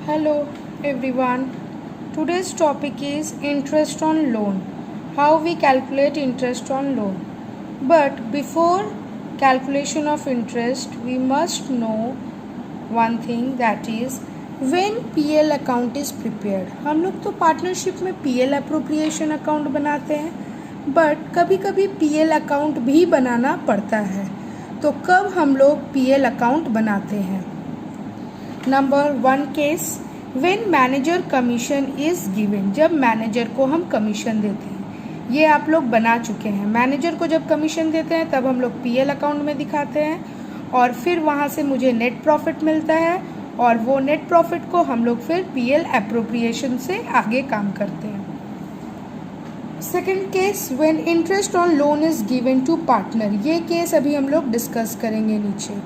Hello everyone. Today's topic is interest on loan. How we calculate interest on loan. But before calculation of interest, we must know one thing, that is when PL account is prepared. हम लोग तो partnership में PL appropriation account बनाते हैं, but कभी कभी PL account भी बनाना पड़ता है. तो कब हम लोग PL अकाउंट बनाते हैं? Number 1 case, when manager commission is given. जब मैनेजर को हम कमीशन देते हैं, ये आप लोग बना चुके हैं. मैनेजर को जब कमीशन देते हैं तब हम लोग PL अकाउंट में दिखाते हैं और फिर वहाँ से मुझे नेट प्रॉफिट मिलता है और वो नेट प्रॉफिट को हम लोग फिर PL अप्रोप्रिएशन से आगे काम करते हैं. Second case, when interest on loan is given to partner. ये केस अभी हम लोग डिस्कस करेंगे नीचे.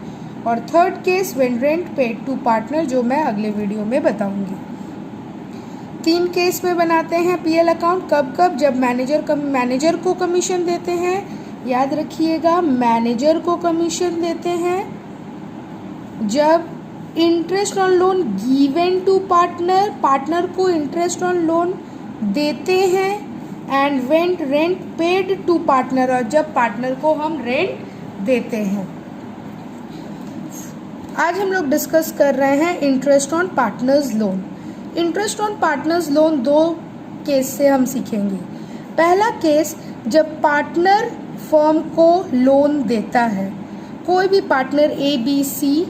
और third case, when rent paid to partner, जो मैं अगले वीडियो में बताऊंगी. 3 केस में बनाते हैं PL अकाउंट. कब कब? जब मैनेजर को कमीशन देते हैं. याद रखिएगा, मैनेजर को कमीशन देते हैं. जब interest on loan given to partner, partner को इंटरेस्ट ऑन लोन देते हैं. And when rent paid to partner, और जब पार्टनर को हम रेंट देते हैं. आज हम लोग डिस्कस कर रहे हैं interest on partners loan. Interest on partners loan 2 case से हम सीखेंगे. पहला केस, जब पार्टनर फर्म को लोन देता है. कोई भी पार्टनर ABC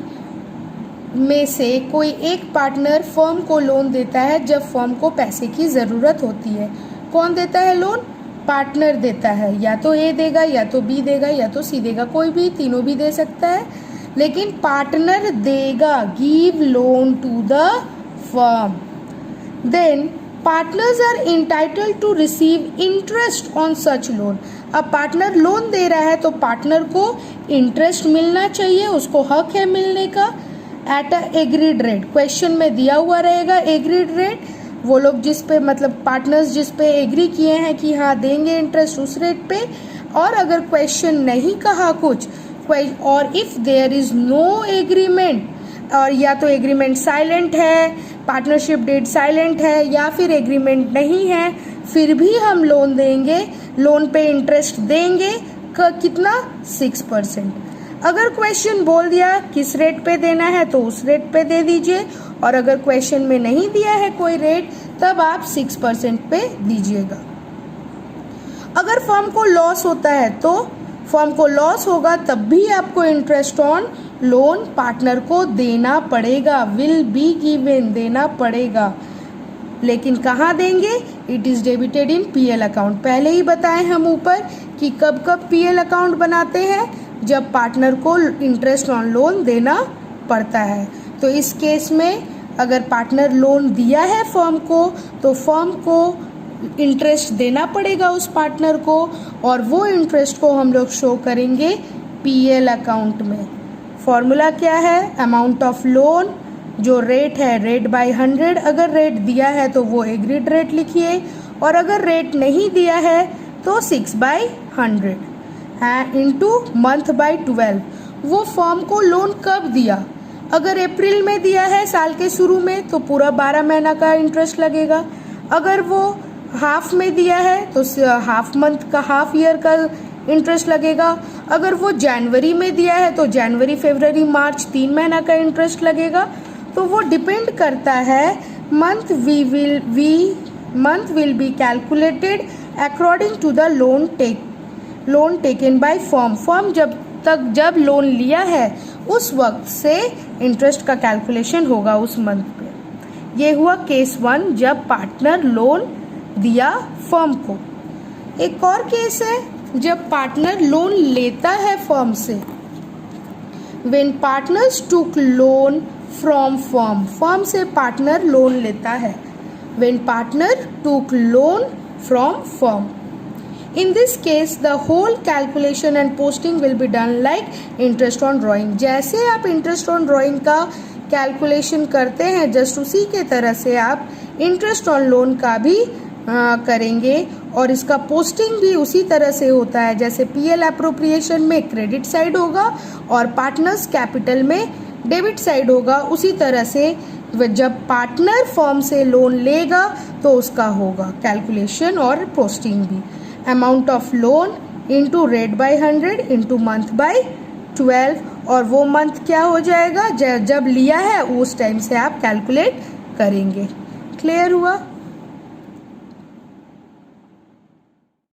में से कोई एक पार्टनर फर्म को लोन देता है जब फर्म को पैसे की ज़रूरत होती है. कौन देता है लोन? पार्टनर देता है. या तो A देगा, या तो B देगा, या तो C देगा. कोई भी, तीनों भी दे सकता है, लेकिन पार्टनर देगा. Give loan to the firm. Then partners are entitled to receive interest on such loan. अब पार्टनर लोन दे रहा है तो पार्टनर को इंटरेस्ट मिलना चाहिए, उसको हक है मिलने का. At a agreed rate, question में दिया हुआ रहेगा एग्रीड रेट. वो लोग जिस पे, मतलब पार्टनर्स जिस पे एग्री किए हैं कि हाँ देंगे इंटरेस्ट, उस रेट पे. और अगर क्वेश्चन नहीं कहा कुछ, और if there is no agreement, और या तो एग्रीमेंट साइलेंट है, पार्टनरशिप डेट साइलेंट है, या फिर एग्रीमेंट नहीं है, फिर भी हम लोन देंगे. लोन पे इंटरेस्ट देंगे. कितना? 6%. अगर क्वेश्चन बोल दिया किस रेट पे देना है तो उस रेट पे दे दीजिए, और अगर क्वेश्चन में नहीं दिया है कोई रेट तब आप 6% पे दीजिएगा. अगर फर्म को लॉस होता है तो फर्म को लॉस होगा तब भी आपको इंटरेस्ट ऑन लोन पार्टनर को देना पड़ेगा. विल बी गिवन, देना पड़ेगा. लेकिन कहाँ देंगे? It is debited in PL account. पहले ही बताए हम ऊपर कि कब कब PL अकाउंट बनाते हैं, जब पार्टनर को इंटरेस्ट ऑन लोन देना पड़ता है. तो इस केस में अगर पार्टनर लोन दिया है फर्म को तो फर्म को इंटरेस्ट देना पड़ेगा उस पार्टनर को, और वो इंटरेस्ट को हम लोग शो करेंगे PL अकाउंट में. फॉर्मूला क्या है? अमाउंट ऑफ लोन, जो रेट है रेट बाय 100. अगर रेट दिया है तो वो एग्रीड रेट लिखिए, और अगर रेट नहीं दिया है तो 6/100 है इंटू मंथ बाय 12. वो फर्म को लोन कब दिया? अगर अप्रैल में दिया है साल के शुरू में तो पूरा 12 महीना का इंटरेस्ट लगेगा. अगर वो हाफ में दिया है तो हाफ मंथ का, हाफ ईयर का इंटरेस्ट लगेगा. अगर वो जनवरी में दिया है तो जनवरी, फरवरी, मार्च 3 महीना का इंटरेस्ट लगेगा. तो वो डिपेंड करता है. Month will be calculated according to the loan taken by firm. Firm जब लोन लिया है उस वक्त से इंटरेस्ट का कैलकुलेशन होगा उस मंथ पे. ये हुआ केस 1, जब पार्टनर लोन दिया फर्म को. एक और केस है जब पार्टनर लोन लेता है फर्म से. When partners took loan from firm, firm से पार्टनर लोन लेता है. When partner took loan from firm. In this case, the whole calculation and posting will be done like interest on drawing. जैसे आप interest on drawing का calculation करते हैं, just उसी के तरह से आप इंटरेस्ट ऑन लोन का भी करेंगे. और इसका पोस्टिंग भी उसी तरह से होता है जैसे PL अप्रोप्रिएशन में क्रेडिट साइड होगा और पार्टनर्स कैपिटल में डेबिट साइड होगा. उसी तरह से जब पार्टनर फर्म से लोन लेगा तो उसका होगा कैलकुलेशन और पोस्टिंग भी। Amount of loan into rate by 100 into month by 12, और वो मंथ क्या हो जाएगा जब लिया है उस टाइम से आप कैलकुलेट करेंगे। क्लियर हुआ?